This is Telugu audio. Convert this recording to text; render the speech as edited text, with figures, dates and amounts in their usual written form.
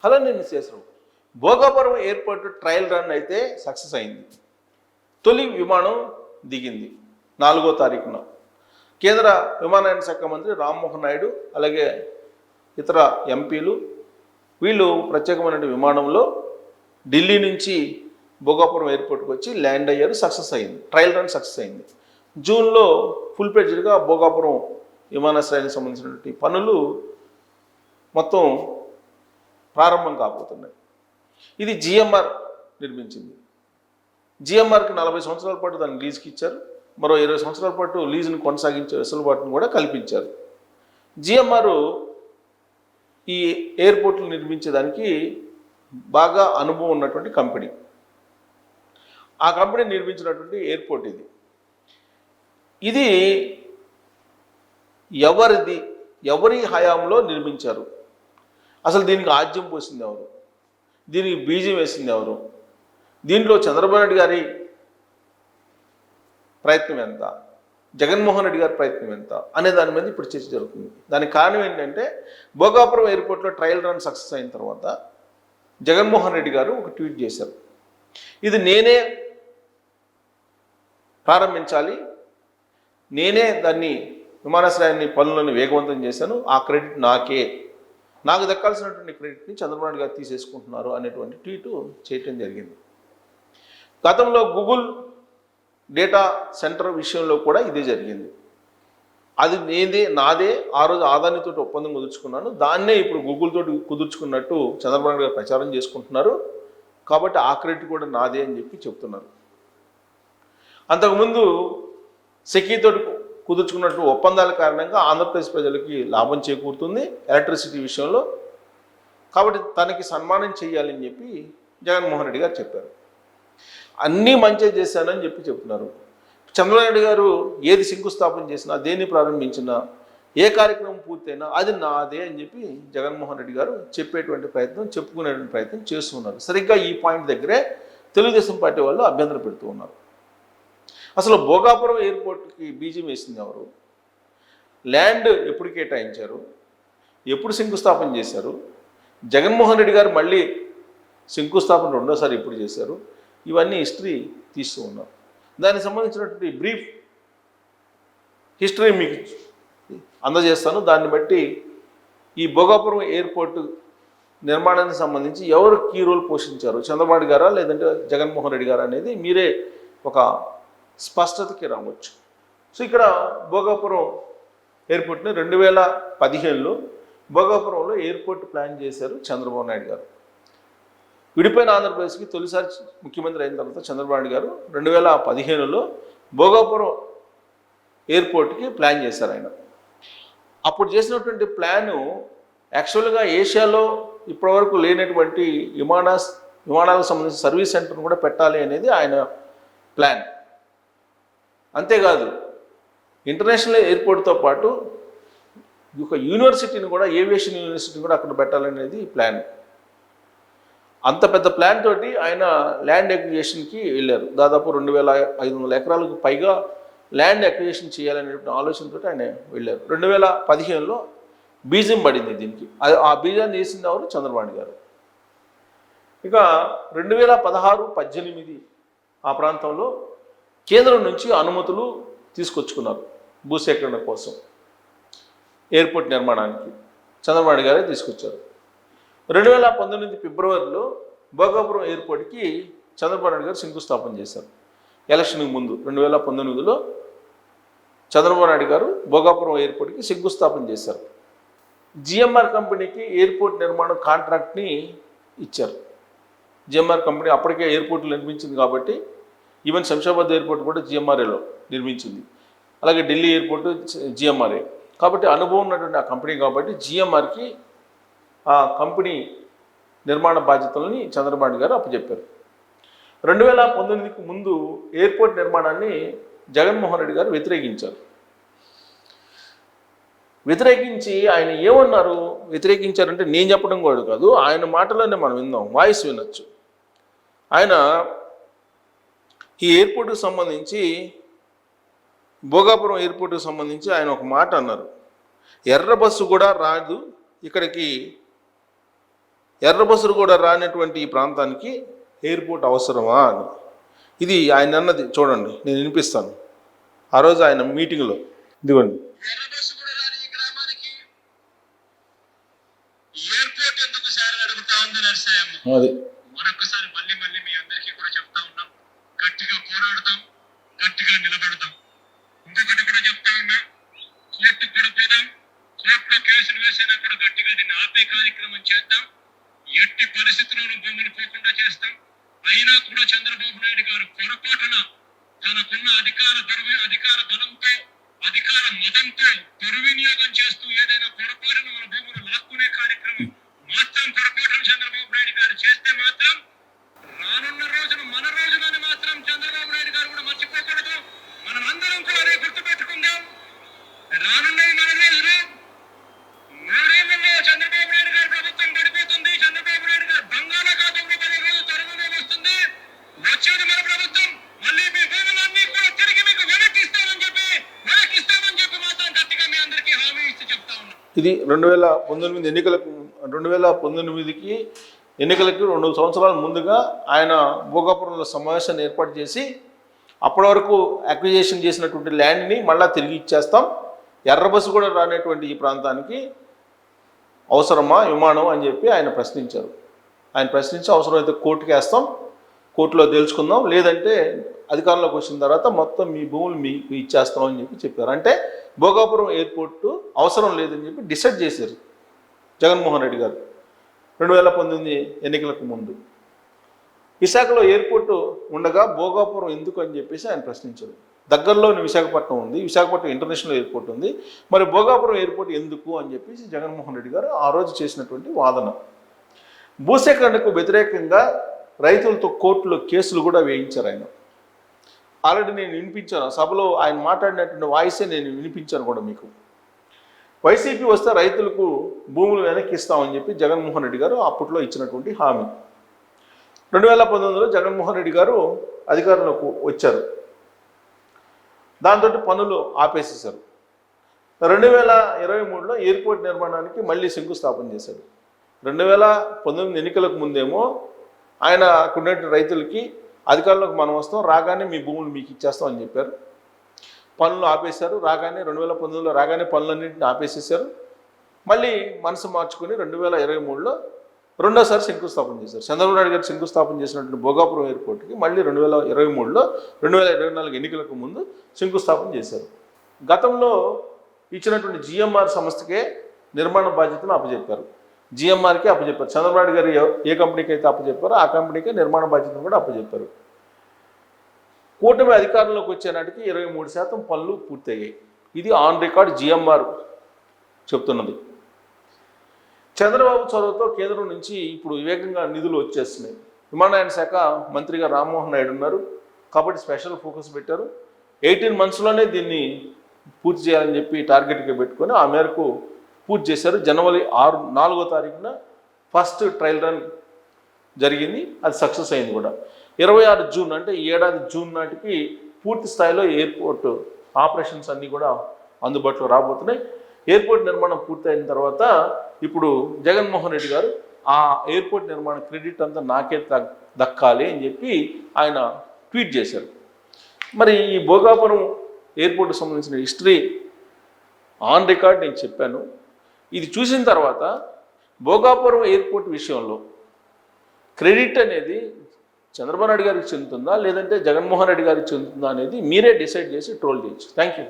హలో నేను Sesha Rao. Bhogapuram airport trial run అయితే సక్సెస్ అయింది. తొలి విమానం దిగింది 4వ తారీఖున. కేంద్ర విమానయాన శాఖ మంత్రి రామ్మోహన్ నాయుడు అలాగే ఇతర ఎంపీలు వీళ్ళు ప్రత్యేకమైన విమానంలో ఢిల్లీ నుంచి భోగాపురం ఎయిర్పోర్ట్కి వచ్చి ల్యాండ్ అయ్యారు. సక్సెస్ అయింది, ట్రయల్ రన్ సక్సెస్ అయింది. జూన్లో ఫుల్ ప్లెడ్జ్డ్గా భోగాపురం విమానాశ్రయానికి సంబంధించినటువంటి పనులు మొత్తం ప్రారంభం కాబోతున్నాయి. ఇది జిఎంఆర్ నిర్మించింది. జిఎంఆర్కి 40 సంవత్సరాల పాటు దాన్ని లీజుకి ఇచ్చారు. మరో 20 సంవత్సరాల పాటు లీజును కొనసాగించే వెసులుబాటును కూడా కల్పించారు. జిఎంఆర్ ఈ ఎయిర్పోర్ట్లు నిర్మించేదానికి బాగా అనుభవం ఉన్నటువంటి కంపెనీ. ఆ కంపెనీ నిర్మించినటువంటి ఎయిర్పోర్ట్ ఇది. ఇది ఎవరి హయాంలో నిర్మించారు? అసలు దీనికి ఆద్యం పోసింది ఎవరు? దీనికి బీజం వేసింది ఎవరు? దీంట్లో చంద్రబాబు నాయుడు గారి ప్రయత్నం ఎంత, జగన్మోహన్ రెడ్డి గారి ప్రయత్నం ఎంత అనే దాని మీద ఇప్పుడు చర్చ జరుగుతుంది. దానికి కారణం ఏంటంటే భోగాపురం ఎయిర్పోర్ట్లో ట్రయల్ రన్ సక్సెస్ అయిన తర్వాత జగన్మోహన్ రెడ్డి గారు ఒక ట్వీట్ చేశారు. ఇది నేనే ప్రారంభించాలి, నేనే దాన్ని విమానాశ్రయాన్ని పనులను వేగవంతం చేశాను, ఆ క్రెడిట్ నాకు దక్కాల్సినటువంటి క్రెడిట్ని చంద్రబాబు నాయుడు గారు తీసేసుకుంటున్నారు అనేటువంటి ట్వీటు చేయటం జరిగింది. గతంలో గూగుల్ డేటా సెంటర్ విషయంలో కూడా ఇదే జరిగింది. అది నాదే. ఆ రోజు ఆదానితో ఒప్పందం కుదుర్చుకున్నాను, దాన్నే ఇప్పుడు గూగుల్ తోటి కుదుర్చుకున్నట్టు చంద్రబాబు నాయుడు గారు ప్రచారం చేసుకుంటున్నారు. కాబట్టి ఆ క్రెడిట్ కూడా నాదే అని చెప్పి చెప్తున్నారు. అంతకుముందు సెకీతో కుదుర్చుకున్నట్టు ఒప్పందాల కారణంగా ఆంధ్రప్రదేశ్ ప్రజలకి లాభం చేకూరుతుంది ఎలక్ట్రిసిటీ విషయంలో. కాబట్టి తనకి సన్మానం చేయాలని చెప్పి జగన్మోహన్ రెడ్డి గారు చెప్పారు. అన్నీ మంచిగా చేశానని చెప్పి చెప్తున్నారు. చంద్రబాబు నాయుడు గారు ఏది శంకుస్థాపన చేసినా, దేన్ని ప్రారంభించినా, ఏ కార్యక్రమం పూర్తయినా అది నాదే అని చెప్పి జగన్మోహన్ రెడ్డి గారు చెప్పుకునేటువంటి ప్రయత్నం చేస్తున్నారు. సరిగ్గా ఈ పాయింట్ దగ్గరే తెలుగుదేశం పార్టీ వాళ్ళు అభ్యంతరం పెడుతూ ఉన్నారు. అసలు భోగాపురం ఎయిర్పోర్ట్కి బీజం వేసింది ఎవరు? ల్యాండ్ ఎప్పుడు కేటాయించారు? ఎప్పుడు శంకుస్థాపన చేశారు? జగన్మోహన్ రెడ్డి గారు మళ్ళీ శంకుస్థాపన రెండోసారి ఎప్పుడు చేశారు? ఇవన్నీ హిస్టరీ తీస్తూ ఉన్నారు. దానికి సంబంధించినటువంటి బ్రీఫ్ హిస్టరీ మీకు అందజేస్తాను. దాన్ని బట్టి ఈ భోగాపురం ఎయిర్పోర్టు నిర్మాణానికి సంబంధించి ఎవరు కీ రోల్ పోషించారు, చంద్రబాబు గారా లేదంటే జగన్మోహన్ రెడ్డి గారా అనేది మీరే ఒక స్పష్టతకి రావచ్చు. సో ఇక్కడ భోగాపురం ఎయిర్పోర్ట్ని 2015లో భోగాపురంలో ఎయిర్పోర్ట్ ప్లాన్ చేశారు చంద్రబాబు నాయుడు గారు. విడిపోయిన ఆంధ్రప్రదేశ్కి తొలిసారి ముఖ్యమంత్రి అయిన తర్వాత చంద్రబాబు నాయుడు గారు 2015లో భోగాపురం ఎయిర్పోర్ట్కి ప్లాన్ చేశారు ఆయన. అప్పుడు చేసినటువంటి ప్లాను యాక్చువల్గా ఏషియాలో ఇప్పటివరకు లేనటువంటి విమానాలకు సంబంధించిన సర్వీస్ సెంటర్ను కూడా పెట్టాలి అనేది ఆయన ప్లాన్. అంతేకాదు ఇంటర్నేషనల్ ఎయిర్పోర్ట్తో పాటు ఒక యూనివర్సిటీని కూడా, ఏవియేషన్ యూనివర్సిటీని కూడా అక్కడ పెట్టాలనేది ప్లాన్. అంత పెద్ద ప్లాన్ తోటి ఆయన ల్యాండ్ అక్విజిషన్కి వెళ్ళారు. దాదాపు 2500 ఎకరాలకు పైగా ల్యాండ్ అక్విజిషన్ చేయాలనేటువంటి ఆలోచనతో ఆయన వెళ్ళారు. 2015లో బీజం పడింది దీనికి. ఆ బీజాన్ని వేసింది ఎవరు? చంద్రబాబు గారు. ఇక 2016-18 ఆ ప్రాంతంలో కేంద్రం నుంచి అనుమతులు తీసుకొచ్చుకున్నారు భూసేకరణ కోసం. ఎయిర్పోర్ట్ నిర్మాణానికి చంద్రబాబు గారే తీసుకొచ్చారు. 2019 ఫిబ్రవరిలో భోగాపురం ఎయిర్పోర్ట్కి చంద్రబాబు నాయుడు గారు శంకుస్థాపన చేశారు. ఎలక్షన్కి ముందు 2019లో చంద్రబాబు నాయుడు గారు భోగాపురం ఎయిర్పోర్ట్కి శంకుస్థాపన చేశారు. జిఎంఆర్ కంపెనీకి ఎయిర్పోర్ట్ నిర్మాణం కాంట్రాక్ట్ని ఇచ్చారు. జిఎంఆర్ కంపెనీ అప్పటికే ఎయిర్పోర్ట్లు నిర్మించింది కాబట్టి, ఈవెన్ శంషాబాద్ ఎయిర్పోర్ట్ కూడా జిఎంఆర్ఏలో నిర్మించింది. అలాగే ఢిల్లీ ఎయిర్పోర్ట్ జిఎంఆర్ఏ కాబట్టి అనుభవం ఉన్నటువంటి ఆ కంపెనీ కాబట్టి జిఎంఆర్కి ఆ కంపెనీ నిర్మాణ బాధ్యతలని చంద్రబాబు గారు అప్పచెప్పారు. 2019కి ముందు ఎయిర్పోర్ట్ నిర్మాణాన్ని జగన్మోహన్ రెడ్డి గారు వ్యతిరేకించి ఆయన ఏమన్నారు? వ్యతిరేకించారంటే నేను చెప్పడం కూడా కాదు, ఆయన మాటలోనే మనం విందాం, వాయిస్ వినొచ్చు. ఆయన ఈ ఎయిర్పోర్ట్కి సంబంధించి, భోగాపురం ఎయిర్పోర్ట్కి సంబంధించి ఆయన ఒక మాట అన్నారు. ఎర్ర బస్సు కూడా రాదు ఇక్కడికి ఎర్ర బస్సులు కూడా రానటువంటి ఈ ప్రాంతానికి ఎయిర్పోర్ట్ అవసరమా అని. ఇది ఆయన అన్నది చూడండి, నేను వినిపిస్తాను. ఆ రోజు ఆయన మీటింగ్లో ఇదిగోండి. అది మరొకసారి మళ్ళీ మళ్ళీ మీ అందరికీ కూడా చెప్తా ఉన్నాం, గట్టిగా పోరాడతాం, గట్టిగా నిలబడతాం. ఇంకొకటి కూడా చెప్తా ఉన్నా, కోర్టుకు కూడా పోదాం, కోర్టులో కేసులు వేసినా కూడా గట్టిగా దీన్ని ఆపే కార్యక్రమం చేద్దాం. ఎట్టి పరిస్థితుల్లోనూ భూములు పోకుండా చేస్తాం. అయినా కూడా చంద్రబాబు నాయుడు గారు పొరపాటున తనకున్న అధికార బలంతో, అధికార మదంతో దుర్వినియోగం చేస్తూ ఏదైనా పొరపాటున మన భూములు లాక్కునే కార్యక్రమం మాత్రం పొరపాటున చంద్రబాబు నాయుడు గారు చేస్తే మాత్రం రానున్న రోజులు మన రోజులని మాత్రం చంద్రబాబు నాయుడు గారు కూడా మర్చిపోకూడదు. మనం అందరం కూడా అదే గుర్తుపెట్టుకుందాం. రానున్న మన రోజులు 3 ఏళ్లలో చంద్రబాబు నాయుడు గారి ప్రభుత్వం గడిపోతుంది. చంద్రబాబు నాయుడు గారు బంగాళాఖాతంలో 10 రోజులు తరుణంలో వస్తుంది. వచ్చేది మన ప్రభుత్వం. మళ్ళీ మీ భూములన్నీ కూడా తిరిగి మీకు వెనక్కిస్తామని చెప్పి మాత్రం గట్టిగా మీ అందరికీ హామీ ఇస్తూ చెప్తా ఉన్నాం. ఇది 2019 ఎన్నికలకు 2019కి ఎన్నికలకి 2 సంవత్సరాల ముందుగా ఆయన భోగాపురంలో సమావేశాన్ని ఏర్పాటు చేసి అప్పటి వరకు అక్విజిషన్ చేసినటువంటి ల్యాండ్ని మళ్ళీ తిరిగి ఇచ్చేస్తాం, ఎర్ర బస్సు కూడా రానటువంటి ఈ ప్రాంతానికి అవసరమా విమానం అని చెప్పి ఆయన ప్రశ్నించారు. ఆయన ప్రశ్నించి అవసరమైతే కోర్టుకి వేస్తాం, కోర్టులో తెలుసుకుందాం, లేదంటే అధికారంలోకి వచ్చిన తర్వాత మొత్తం మీ భూములు మీకు ఇచ్చేస్తాం అని చెప్పారు. అంటే భోగాపురం ఎయిర్పోర్టు అవసరం లేదని చెప్పి డిసైడ్ చేశారు జగన్మోహన్ రెడ్డి గారు 2019 ఎన్నికలకు ముందు. విశాఖలో ఎయిర్పోర్టు ఉండగా భోగాపురం ఎందుకు అని చెప్పేసి ఆయన ప్రశ్నించారు. దగ్గరలోని విశాఖపట్నం ఉంది, విశాఖపట్నం ఇంటర్నేషనల్ ఎయిర్పోర్ట్ ఉంది, మరి భోగాపురం ఎయిర్పోర్ట్ ఎందుకు అని చెప్పేసి జగన్మోహన్ రెడ్డి గారు ఆ రోజు చేసినటువంటి వాదన. భూసేకరణకు వ్యతిరేకంగా రైతులతో కోర్టులో కేసులు కూడా వేయించారు ఆయన. ఆల్రెడీ నేను వినిపించాను, సభలో ఆయన మాట్లాడినటువంటి వాయిసే నేను వినిపించాను కూడా మీకు. వైసీపీ వస్తే రైతులకు భూములు వెనక్కి ఇస్తామని చెప్పి జగన్మోహన్ రెడ్డి గారు అప్పట్లో ఇచ్చినటువంటి హామీ. 2019లో జగన్మోహన్ రెడ్డి గారు అధికారంలోకి వచ్చారు. దాంతో పనులు ఆపేసేశారు. 2023లో ఎయిర్పోర్ట్ నిర్మాణానికి మళ్ళీ శంకుస్థాపన చేశారు. 2019 ఎన్నికలకు ముందేమో ఆయన అక్కడున్న రైతులకి అధికారంలోకి మనం వస్తాం, రాగానే మీ భూములు మీకు ఇచ్చేస్తాం అని చెప్పారు. పనులు ఆపేశారు. రాగానే 2019లో రాగానే పనులన్నింటినీ ఆపేసేశారు. మళ్ళీ మనసు మార్చుకొని 2023లో రెండోసారి శంకుస్థాపన చేశారు. చంద్రబాబు నాయుడు గారు శంకుస్థాపన చేసినటువంటి భోగాపురం ఎయిర్పోర్ట్కి మళ్ళీ 2023లో 2024 ఎన్నికలకు ముందు శంకుస్థాపన చేశారు. గతంలో ఇచ్చినటువంటి జిఎంఆర్ సంస్థకే నిర్మాణ బాధ్యతను అప్పచెప్పారు. జిఎంఆర్కి అప్పచెప్పారు. చంద్రబాబు నాయుడు గారు ఏ కంపెనీకి అయితే అప్పచెప్పారో ఆ కంపెనీకే నిర్మాణ బాధ్యతను కూడా అప్పచెప్పారు. కూటమి అధికారంలోకి వచ్చే నాటికి 23% పనులు పూర్తయ్యాయి. ఇది ఆన్ రికార్డ్ జిఎంఆర్ చెప్తున్నది. చంద్రబాబు చొరవతో కేంద్రం నుంచి ఇప్పుడు వివేకంగా నిధులు వచ్చేస్తున్నాయి. విమానయాన శాఖ మంత్రిగా రామ్మోహన్ నాయుడు ఉన్నారు కాబట్టి స్పెషల్ ఫోకస్ పెట్టారు. 18 monthsలోనే దీన్ని పూర్తి చేయాలని చెప్పి టార్గెట్గా పెట్టుకొని ఆ మేరకు పూర్తి చేశారు. జనవరి 4వ తారీఖున ఫస్ట్ ట్రయల్ రన్ జరిగింది, అది సక్సెస్ అయింది కూడా. 26 జూన్ అంటే ఈ ఏడాది జూన్ నాటికి పూర్తి స్థాయిలో ఎయిర్పోర్ట్ ఆపరేషన్స్ అన్నీ కూడా అందుబాటులో రాబోతున్నాయి. ఎయిర్పోర్ట్ నిర్మాణం పూర్తయిన తర్వాత ఇప్పుడు జగన్మోహన్ రెడ్డి గారు ఆ ఎయిర్పోర్ట్ నిర్మాణ క్రెడిట్ అంతా నాకే దక్కాలి అని చెప్పి ఆయన ట్వీట్ చేశారు. మరి ఈ భోగాపురం ఎయిర్పోర్ట్కి సంబంధించిన హిస్టరీ ఆన్ రికార్డ్ నేను చెప్పాను. ఇది చూసిన తర్వాత భోగాపురం ఎయిర్పోర్ట్ విషయంలో క్రెడిట్ అనేది చంద్రబాబు నాయుడు గారికి చెందుతుందా లేదంటే జగన్మోహన్ రెడ్డి గారికి చెందుతుందా అనేది మీరే డిసైడ్ చేసి ట్రోల్ చేయొచ్చు. Thank you.